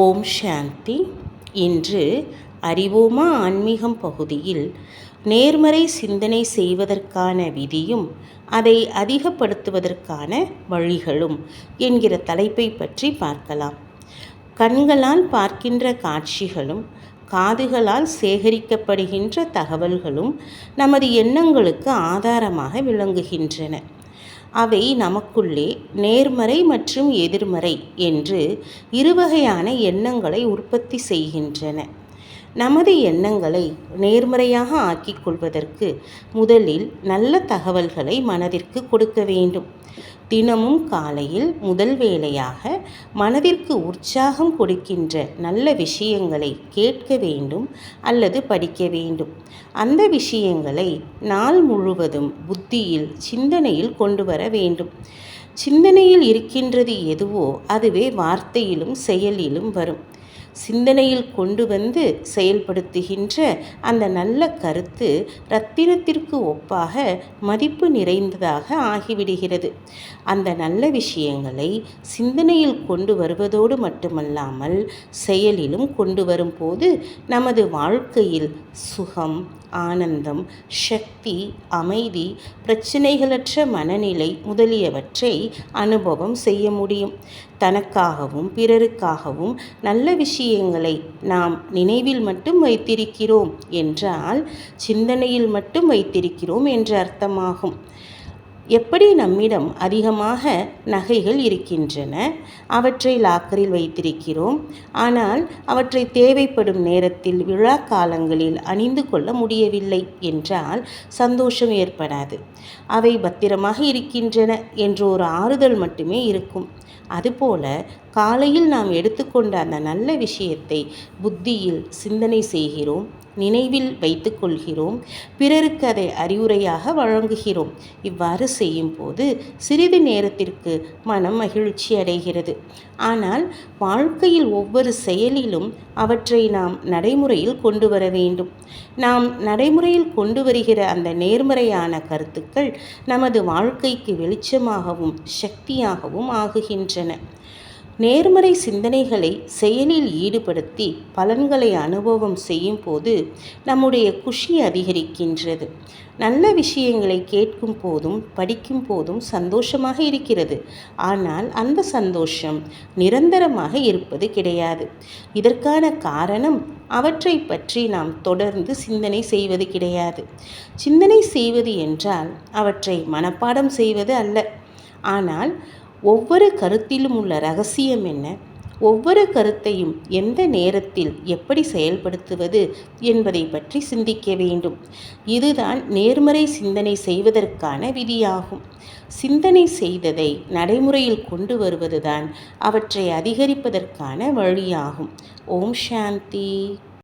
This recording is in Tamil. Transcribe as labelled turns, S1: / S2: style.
S1: ஓம் சாந்தி. இன்று அறிவோமா ஆன்மீகம் பகுதியில் நேர்மறை சிந்தனை செய்வதற்கான விதியும் அதை அதிகப்படுத்துவதற்கான வழிகளும் என்கிற தலைப்பை பற்றி பார்க்கலாம். கண்களால் பார்க்கின்ற காட்சிகளும் காதுகளால் சேகரிக்கப்படுகின்ற தகவல்களும் நமது எண்ணங்களுக்கு ஆதாரமாக விளங்குகின்றன. அவை நமக்குள்ளே நேர்மறை மற்றும் எதிர்மறை என்று இருவகையான எண்ணங்களை உற்பத்தி செய்கின்றன. நமது எண்ணங்களை நேர்மறையாக ஆக்கிக் கொள்வதற்கு முதலில் நல்ல தகவல்களை மனதிற்கு கொடுக்க வேண்டும். தினமும் காலையில் முதல் வேளையாக மனதிற்கு உற்சாகம் கொடுக்கின்ற நல்ல விஷயங்களை கேட்க வேண்டும் அல்லது படிக்க வேண்டும். அந்த விஷயங்களை நாள் முழுவதும் புத்தியில் சிந்தனையில் கொண்டு வர வேண்டும். சிந்தனையில் இருக்கின்றது எதுவோ அதுவே வார்த்தையிலும் செயலிலும் வரும். சிந்தனையில் கொண்டு வந்து செயல்படுத்துகின்ற அந்த நல்ல கருத்து இரத்தினத்திற்கு ஒப்பாக மதிப்பு நிறைந்ததாக ஆகிவிடுகிறது. அந்த நல்ல விஷயங்களை சிந்தனையில் கொண்டு வருவதோடு மட்டுமல்லாமல் செயலிலும் கொண்டு வரும்போது நமது வாழ்க்கையில் சுகம், ஆனந்தம், சக்தி, அமைதி, பிரச்சனைகளற்ற மனநிலை முதலியவற்றை அனுபவம் செய்ய முடியும். தனக்காகவும் பிறருக்காகவும் நல்ல விஷயங்களை நாம் நினைவில் மட்டும் வைத்திருக்கிறோம் என்றால் சிந்தனையில் மட்டும் வைத்திருக்கிறோம் என்று அர்த்தமாகும். எப்படி நம்மிடம் அதிகமாக நகைகள் இருக்கின்றன, அவற்றை லாக்கரில் வைத்திருக்கிறோம். ஆனால் அவற்றை தேவைப்படும் நேரத்தில் விழா காலங்களில் அணிந்து கொள்ள முடியவில்லை என்றால் சந்தோஷம் ஏற்படாது. அவை பத்திரமாக இருக்கின்றன என்ற ஒரு ஆறுதல் மட்டுமே இருக்கும். அதுபோல காலையில் நாம் எடுத்துக்கொண்ட அந்த நல்ல விஷயத்தை புத்தியில் சிந்தனை செய்கிறோம், நினைவில் வைத்து கொள்கிறோம், பிறருக்கு அதை அறிவுரையாக வழங்குகிறோம். இவ்வாறு செய்யும் போது சிறிது நேரத்திற்கு மனம் மகிழ்ச்சி அடைகிறது. ஆனால் வாழ்க்கையில் ஒவ்வொரு செயலிலும் அவற்றை நாம் நடைமுறையில் கொண்டு வர வேண்டும். நாம் நடைமுறையில் கொண்டு வருகிற அந்த நேர்மறையான கருத்துக்கள் நமது வாழ்க்கைக்கு வெளிச்சமாகவும் சக்தியாகவும் ஆகுகின்றன. நேர்மறை சிந்தனைகளை செயலில் ஈடுபடுத்தி பலன்களை அனுபவம் செய்யும் போது நம்முடைய குஷி அதிகரிக்கின்றது. நல்ல விஷயங்களை கேட்கும் போதும் படிக்கும் போதும் சந்தோஷமாக இருக்கிறது. ஆனால் அந்த சந்தோஷம் நிரந்தரமாக இருப்பது கிடையாது. இதற்கான காரணம் அவற்றை பற்றி நாம் தொடர்ந்து சிந்தனை செய்வது கிடையாது. சிந்தனை செய்வது என்றால் அவற்றை மனப்பாடம் செய்வது அல்ல. ஆனால் ஒவ்வொரு கருத்திலும் உள்ள ரகசியம் என்ன, ஒவ்வொரு கருத்தையும் எந்த நேரத்தில் எப்படி செயல்படுத்துவது என்பதை பற்றி சிந்திக்க வேண்டும். இதுதான் நேர்மறை சிந்தனை செய்வதற்கான விதியாகும். சிந்தனை செய்ததை நடைமுறையில் கொண்டு வருவதுதான் அவற்றை அதிகரிப்பதற்கான வழியாகும். ஓம் சாந்தி.